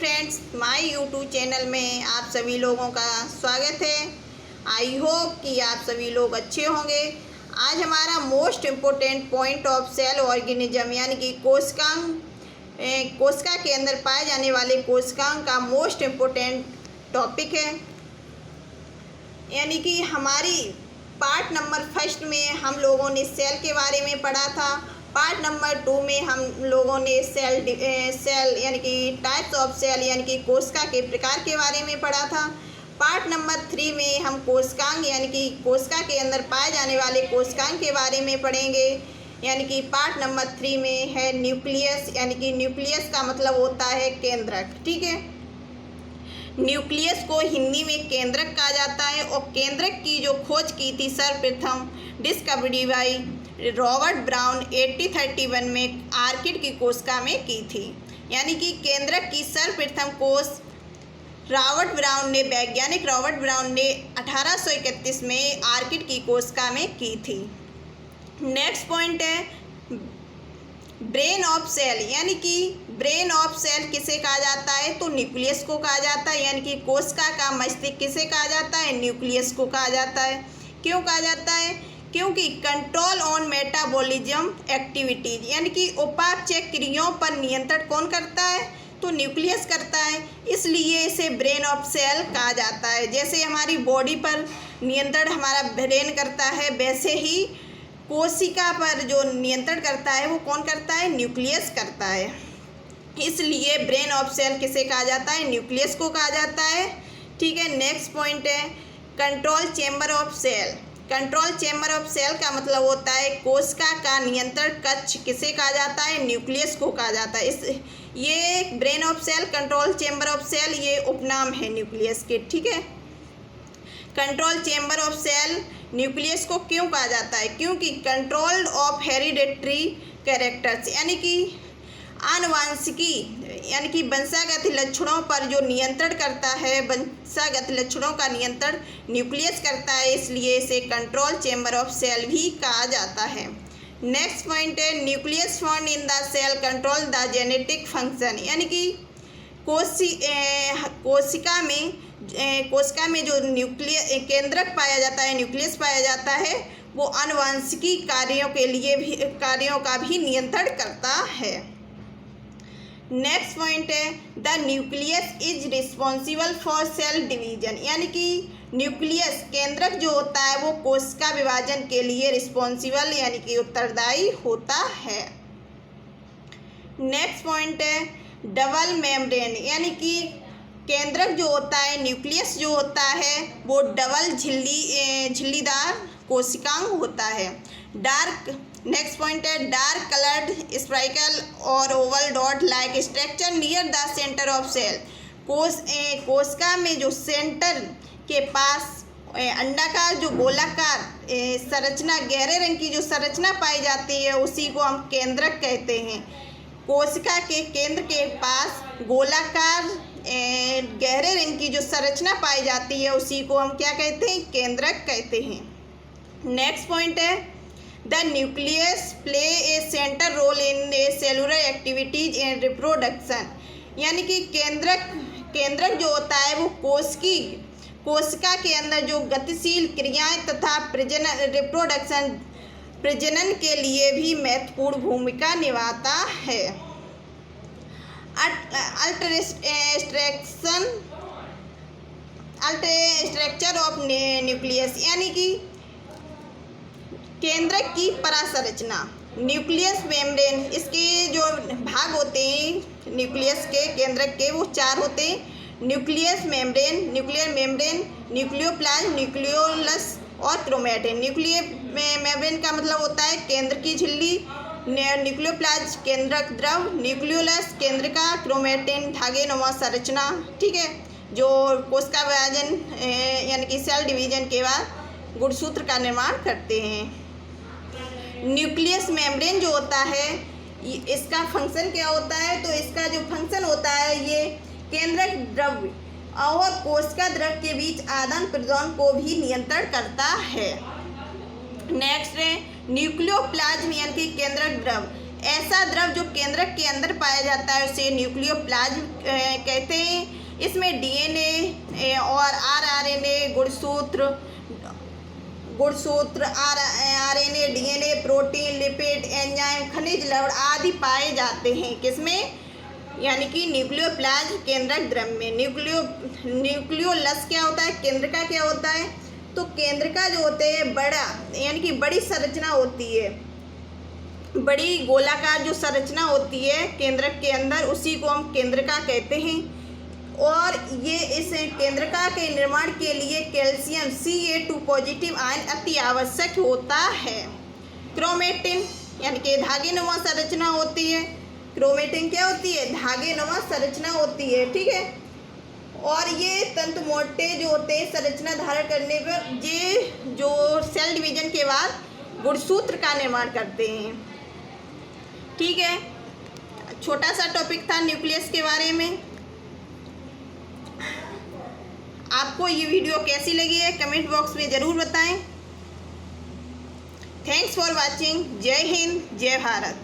Friends, my YouTube channel में आप सभी लोगों का स्वागत है। आई होप कि आप सभी लोग अच्छे होंगे। आज हमारा most important point of cell organism यानी कि कोशिका के अंदर पाए जाने वाले कोशिकाओं का मोस्ट इम्पोर्टेंट टॉपिक है। यानी कि हमारी पार्ट नंबर फर्स्ट में हम लोगों ने सेल के बारे में पढ़ा था। पार्ट नंबर 2 में हम लोगों ने सेल यानी कि टाइप्स ऑफ सेल यानी कि कोशिका के प्रकार के बारे में पढ़ा था। पार्ट नंबर 3 में हम कोशिकांग यानी कि कोशिका के अंदर पाए जाने वाले कोशिकांग के बारे में पढ़ेंगे। यानी कि पार्ट नंबर 3 में है न्यूक्लियस, यानी कि न्यूक्लियस का मतलब होता है केंद्रक। ठीक है, न्यूक्लियस को हिंदी में केंद्रक कहा जाता है। और केंद्रक की जो खोज की थी सर्वप्रथम डिस्कवरी बाई रॉबर्ट ब्राउन 1831 में आर्किड की कोशिका में की थी। यानी कि केंद्रक की सर्वप्रथम खोज वैज्ञानिक रॉबर्ट ब्राउन ने 1831 में आर्किड की कोशिका में की थी। नेक्स्ट पॉइंट है ब्रेन ऑफ सेल। यानी कि ब्रेन ऑफ सेल किसे कहा जाता है? तो न्यूक्लियस को कहा जाता है। यानी कि कोशिका का मस्तिष्क किसे कहा जाता है? न्यूक्लियस को कहा जाता है। क्यों कहा जाता है? क्योंकि कंट्रोल ऑन मेटाबॉलिज्म एक्टिविटीज यानी कि उपापचय क्रियाओं पर नियंत्रण कौन करता है? तो न्यूक्लियस करता है, इसलिए इसे ब्रेन ऑफ सेल कहा जाता है। जैसे हमारी बॉडी पर नियंत्रण हमारा ब्रेन करता है, वैसे ही कोशिका पर जो नियंत्रण करता है वो कौन करता है? न्यूक्लियस करता है। इसलिए ब्रेन ऑफ सेल किसे कहा जाता है? न्यूक्लियस को कहा जाता है। ठीक है, नेक्स्ट पॉइंट है control chamber of cell. Control chamber of cell का मतलब होता है कोशिका का नियंत्रण कक्ष किसे कहा जाता है? न्यूक्लियस को कहा जाता है। ये brain of cell, control chamber of cell, ये उपनाम है न्यूक्लियस के। ठीक है, control chamber of cell nucleus को क्यों कहा जाता है? क्योंकि कंट्रोल ऑफ हेरिडेटरी कैरेक्टर्स यानी कि आनुवांशिकी यानी कि वंशागत लक्षणों पर जो नियंत्रण करता है, वंशागत लक्षणों का नियंत्रण न्यूक्लियस करता है, इसलिए इसे कंट्रोल चेंबर ऑफ सेल भी कहा जाता है। नेक्स्ट पॉइंट है nucleus found in the cell control the genetic function. यानी कि कोशिका में जो केंद्रक पाया जाता है, न्यूक्लियस पाया जाता है, वो आनुवांशिकी कार्यों का भी नियंत्रण करता है। नेक्स्ट पॉइंट है the nucleus is responsible for sale division. यानी कि न्यूक्लियस केंद्रक जो होता है वो कोशिका विभाजन के लिए रिस्पॉन्सिबल यानी कि उत्तरदायी होता है। नेक्स्ट पॉइंट है डबल मेम्ब्रेन। यानी कि केंद्रक जो होता है, न्यूक्लियस जो होता है, वो डबल झिल्लीदार कोशिकांग होता है। नेक्स्ट पॉइंट है डार्क कलर्ड स्पाइकल और oval dot like structure near the centre of cell. कोशिका में जो सेंटर के पास अंडाकार जो गोलाकार संरचना, गहरे रंग की जो संरचना पाई जाती है, उसी को हम केंद्रक कहते हैं। कोशिका के केंद्र के पास गोलाकार गहरे रंग की जो संरचना पाई जाती है, उसी को हम क्या कहते हैं? केंद्रक कहते हैं। नेक्स्ट पॉइंट है the nucleus play a centre role in a cellular activities and reproduction. यानी कि केंद्रक जो होता है वो कोशिका के अंदर जो गतिशील क्रियाएं तथा प्रजनन के लिए भी महत्वपूर्ण भूमिका निभाता है। स्ट्रक्चर ऑफ न्यूक्लियस यानी कि केंद्रक की परासंरचना। न्यूक्लियस मेम्ब्रेन, इसके जो भाग होते हैं न्यूक्लियस के केंद्रक के, वो 4 होते हैं। न्यूक्लियर मेम्ब्रेन, न्यूक्लियोप्लाज्म, न्यूक्लियोलस और क्रोमैटिन। न्यूक्लियर मेम्ब्रेन का मतलब होता है केंद्र की झिल्ली, न्यूक्लियोप्लाज्म केंद्रक द्रव, न्यूक्लियोलस केंद्र का, क्रोमैटिन धागे नुमा संरचना। ठीक है, जो कोशिका विभाजन यानी कि सेल डिवीजन के बाद गुणसूत्र का निर्माण करते हैं। न्यूक्लियस मेम्ब्रेन जो होता है, इसका फंक्शन क्या होता है? तो इसका जो फंक्शन होता है, ये केंद्रक द्रव और कोशिका द्रव के बीच आदान प्रदान को भी नियंत्रण करता है। नेक्स्ट है न्यूक्लियोप्लाज्म यानी कि केंद्रक द्रव। ऐसा द्रव जो केंद्रक के अंदर पाया जाता है उसे न्यूक्लियोप्लाज्म कहते हैं। इसमें डीएनए और आरएनए, गुणसूत्र RNA, DNA, protein, lipid, enzyme, खनिज लवण आदि पाए जाते हैं। किसमें? यानी कि न्यूक्लियोप्लाज्म केंद्रक द्रव में। न्यूक्लियोलस क्या होता है? केंद्रका क्या होता है? तो केंद्रका जो होते हैं बड़ा, यानी कि बड़ी संरचना होती है, बड़ी गोलाकार जो संरचना होती है केंद्रक के अंदर, उसी को हम केंद्रका कहते हैं। और ये इस केंद्रका के निर्माण के लिए कैल्शियम Ca2 पॉजिटिव आयन अति आवश्यक होता है। क्रोमेटिन यानी कि धागेनुमा संरचना होती है। क्रोमेटिन क्या होती है? धागेनुमा संरचना होती है, ठीक है। और ये तंतु मोटे जो होते हैं संरचना धारण करने पर ये जो सेल डिवीजन के बाद गुणसूत्र का निर्माण करते हैं, ठीक है। छोटा सा टॉपिक था न्यूक्लियस के बारे में। आपको ये वीडियो कैसी लगी है कमेंट बॉक्स में ज़रूर बताएं। Thanks for watching. जय हिंद, जय भारत।